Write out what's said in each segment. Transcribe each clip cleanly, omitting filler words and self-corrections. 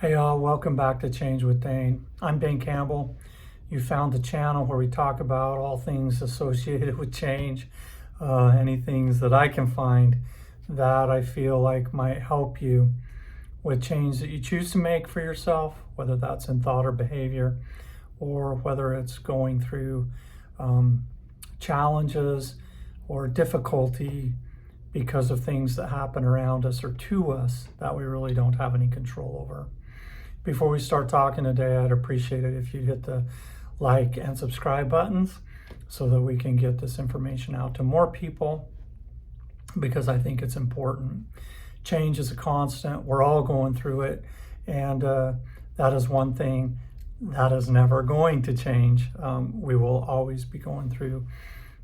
Hey y'all, welcome back to Change with Dane. I'm Dane Campbell. You found the channel where we talk about all things associated with change, any things that I can find that I feel like might help you with change that you choose to make for yourself, whether that's in thought or behavior, or whether it's going through challenges or difficulty because of things that happen around us or to us that we really don't have any control over. Before we start talking today, I'd appreciate it if you'd hit the like and subscribe buttons so that we can get this information out to more people, because I think it's important. Change is a constant. We're all going through it, and that is one thing that is never going to change. We will always be going through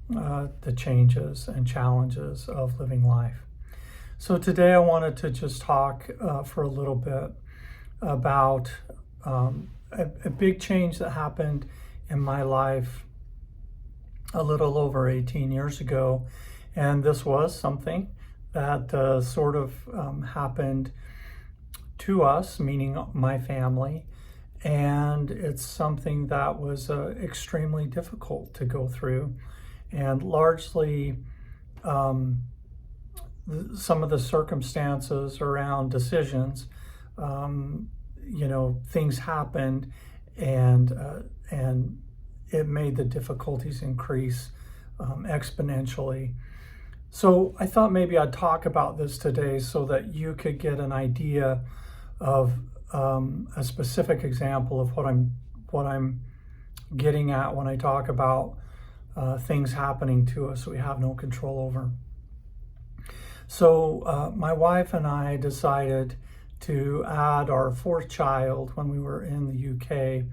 the changes and challenges of living life. So today I wanted to just talk for a little bit about a big change that happened in my life a little over 18 years ago. And this was something that sort of happened to us, meaning my family. And it's something that was extremely difficult to go through. And largely, some of the circumstances around decisions, things happened, and it made the difficulties increase exponentially. So I thought maybe I'd talk about this today so that you could get an idea of a specific example of what I'm getting at when I talk about things happening to us we have no control over. So my wife and I decided to add our fourth child when we were in the UK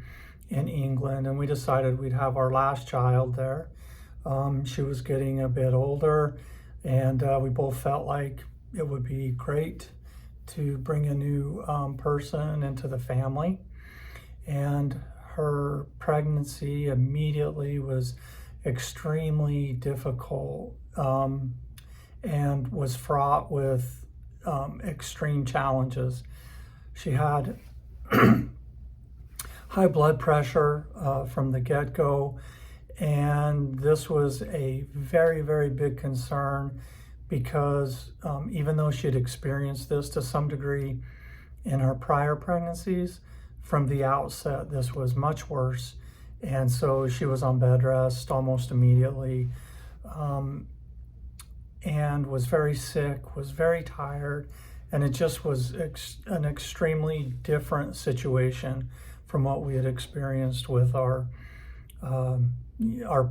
in England, and we decided we'd have our last child there. She was getting a bit older, and we both felt like it would be great to bring a new person into the family. And her pregnancy immediately was extremely difficult and was fraught with extreme challenges. She had high blood pressure from the get-go, and this was a very, very big concern because even though she had experienced this to some degree in her prior pregnancies, from the outset this was much worse. And so she was on bed rest almost immediately, and was very sick, was very tired, and it just was an extremely different situation from what we had experienced with our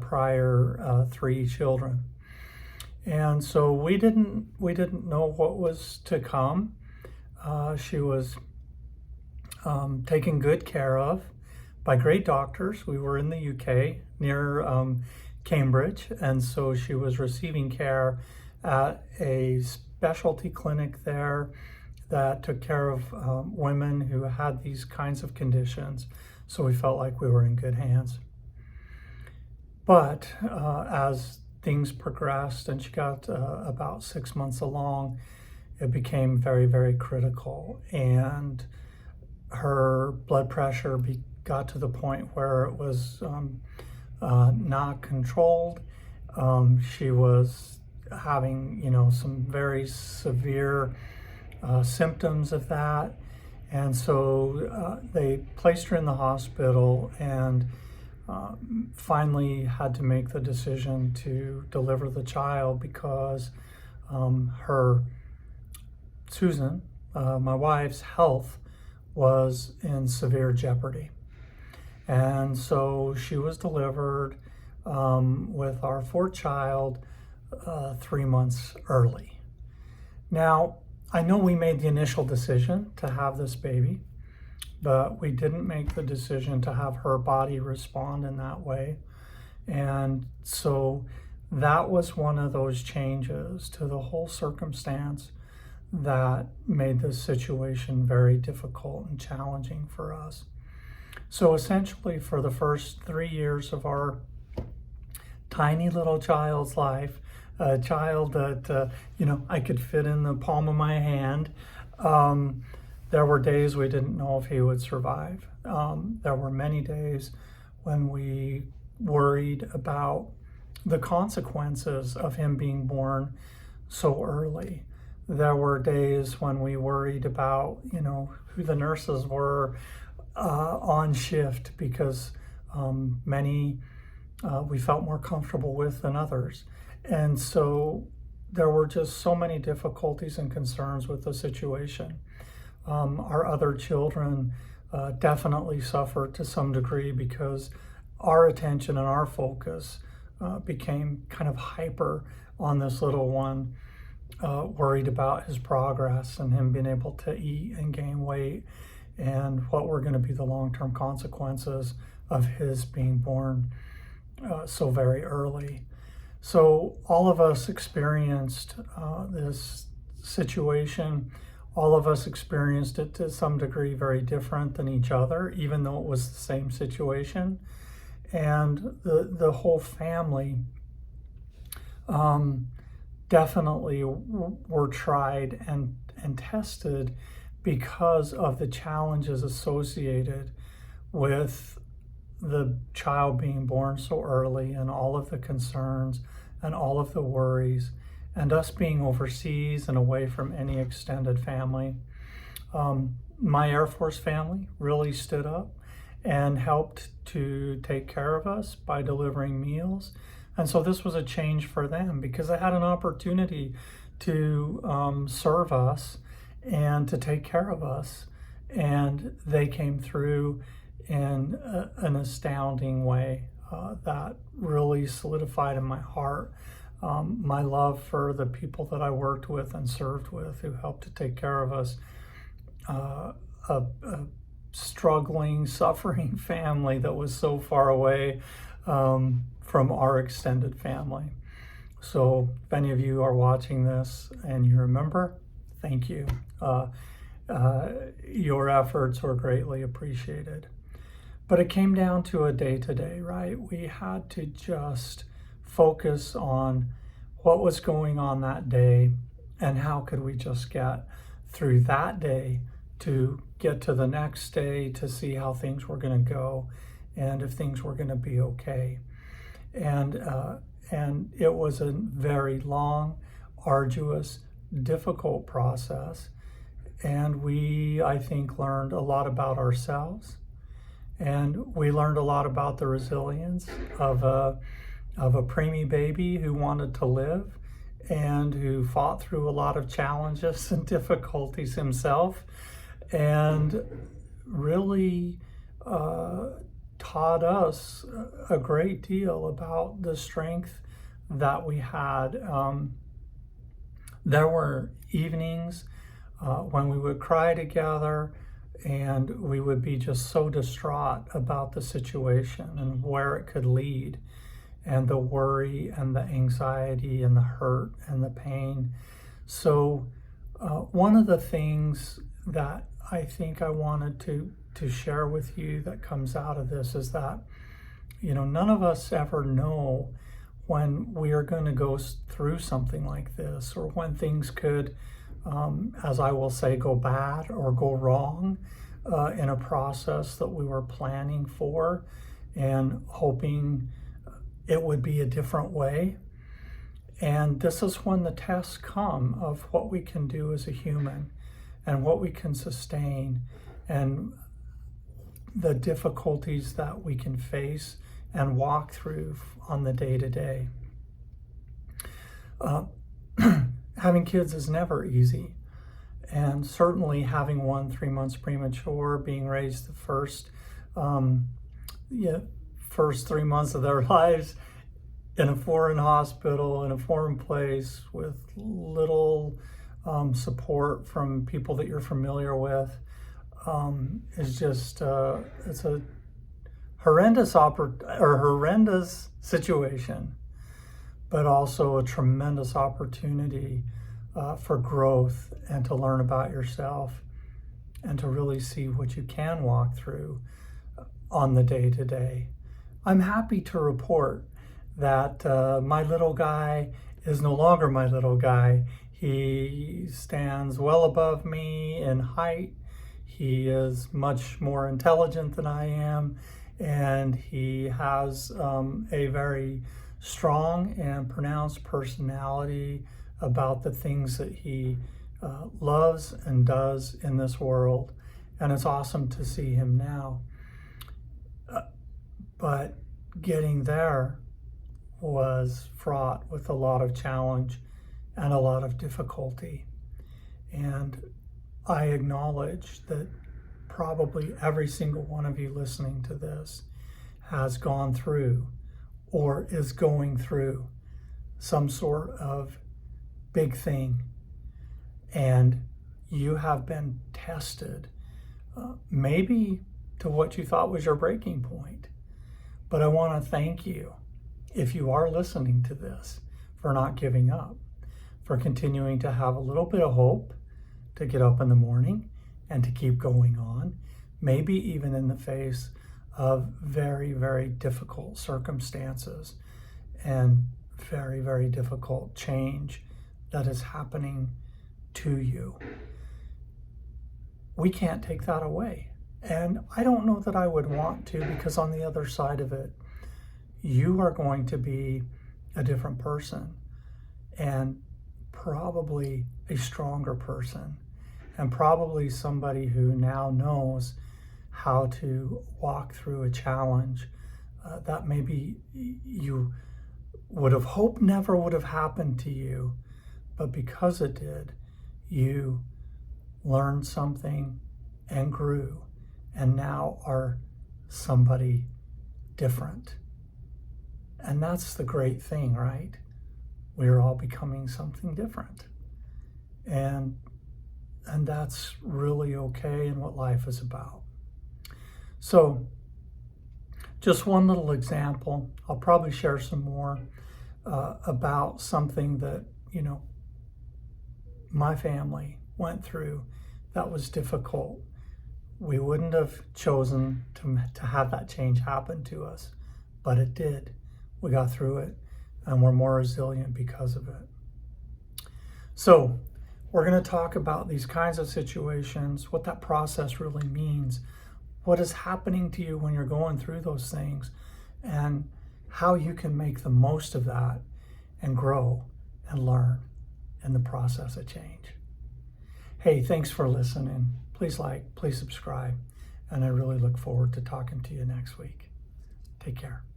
prior three children. And so we didn't know what was to come. She was taken good care of by great doctors. We were in the UK near Cambridge, and so she was receiving care at a specialty clinic there that took care of women who had these kinds of conditions. So we felt like we were in good hands. But as things progressed and she got about 6 months along, it became very, very critical, and her blood pressure got to the point where it was not controlled. She was having, some very severe symptoms of that. And so they placed her in the hospital and finally had to make the decision to deliver the child because her, Susan, my wife's health was in severe jeopardy. And so she was delivered with our fourth child 3 months early. Now, I know we made the initial decision to have this baby, but we didn't make the decision to have her body respond in that way. And so that was one of those changes to the whole circumstance that made this situation very difficult and challenging for us. So essentially, for the first 3 years of our tiny little child's life, a child that I could fit in the palm of my hand, There were days we didn't know if he would survive. There were many days when we worried about the consequences of him being born so early. There were days when we worried about, who the nurses were on shift, because many we felt more comfortable with than others. And so there were just so many difficulties and concerns with the situation. Our other children definitely suffered to some degree because our attention and our focus became kind of hyper on this little one, worried about his progress and him being able to eat and gain weight, and what were going to be the long-term consequences of his being born so very early. So all of us experienced this situation. All of us experienced it to some degree very different than each other, even though it was the same situation. And the whole family definitely were tried and tested because of the challenges associated with the child being born so early, and all of the concerns and all of the worries, and us being overseas and away from any extended family. My Air Force family really stood up and helped to take care of us by delivering meals. And so this was a change for them, because they had an opportunity to serve us and to take care of us. And they came through in an astounding way that really solidified in my heart my love for the people that I worked with and served with, who helped to take care of us. A struggling, suffering family that was so far away from our extended family. So if any of you are watching this and you remember, thank you. Your efforts were greatly appreciated. But it came down to a day-to-day, right? We had to just focus on what was going on that day and how could we just get through that day to get to the next day, to see how things were going to go and if things were going to be okay. And it was a very long, arduous, difficult process. And we, I think, learned a lot about ourselves. And we learned a lot about the resilience of a preemie baby who wanted to live and who fought through a lot of challenges and difficulties himself, and really taught us a great deal about the strength that we had. There were evenings when we would cry together, and we would be just so distraught about the situation and where it could lead, and the worry and the anxiety and the hurt and the pain. So one of the things that I think I wanted to share with you that comes out of this is that, none of us ever know when we are going to go through something like this, or when things could, as I will say, go bad or go wrong in a process that we were planning for and hoping it would be a different way. And this is when the tests come of what we can do as a human and what we can sustain, and the difficulties that we can face and walk through on the day-to-day. Having kids is never easy, and certainly having one 3 months premature, being raised the first 3 months of their lives in a foreign hospital, in a foreign place, with little support from people that you're familiar with, is just it's a horrendous situation, but also a tremendous opportunity for growth and to learn about yourself and to really see what you can walk through on the day-to-day. I'm happy to report that my little guy is no longer my little guy. He stands well above me in height. He is much more intelligent than I am, and he has a very strong and pronounced personality about the things that he loves and does in this world. And it's awesome to see him now. But getting there was fraught with a lot of challenge and a lot of difficulty. And I acknowledge that probably every single one of you listening to this has gone through or is going through some sort of big thing. And you have been tested, maybe to what you thought was your breaking point. But I want to thank you, if you are listening to this, for not giving up, for continuing to have a little bit of hope, to get up in the morning and to keep going on, maybe even in the face of very, very difficult circumstances and very, very difficult change that is happening to you. We can't take that away. And I don't know that I would want to, because on the other side of it, you are going to be a different person, and probably a stronger person, and probably somebody who now knows how to walk through a challenge that maybe you would have hoped never would have happened to you, but because it did, you learned something and grew, and now are somebody different. And that's the great thing, right? We're all becoming something different. And that's really okay and what life is about. So just one little example. I'll probably share some more about something that, my family went through that was difficult. We wouldn't have chosen to have that change happen to us, but it did. We got through it, and we're more resilient because of it. So we're going to talk about these kinds of situations, what that process really means, what is happening to you when you're going through those things, and how you can make the most of that and grow and learn in the process of change. Hey, thanks for listening. Please like, please subscribe, and I really look forward to talking to you next week. Take care.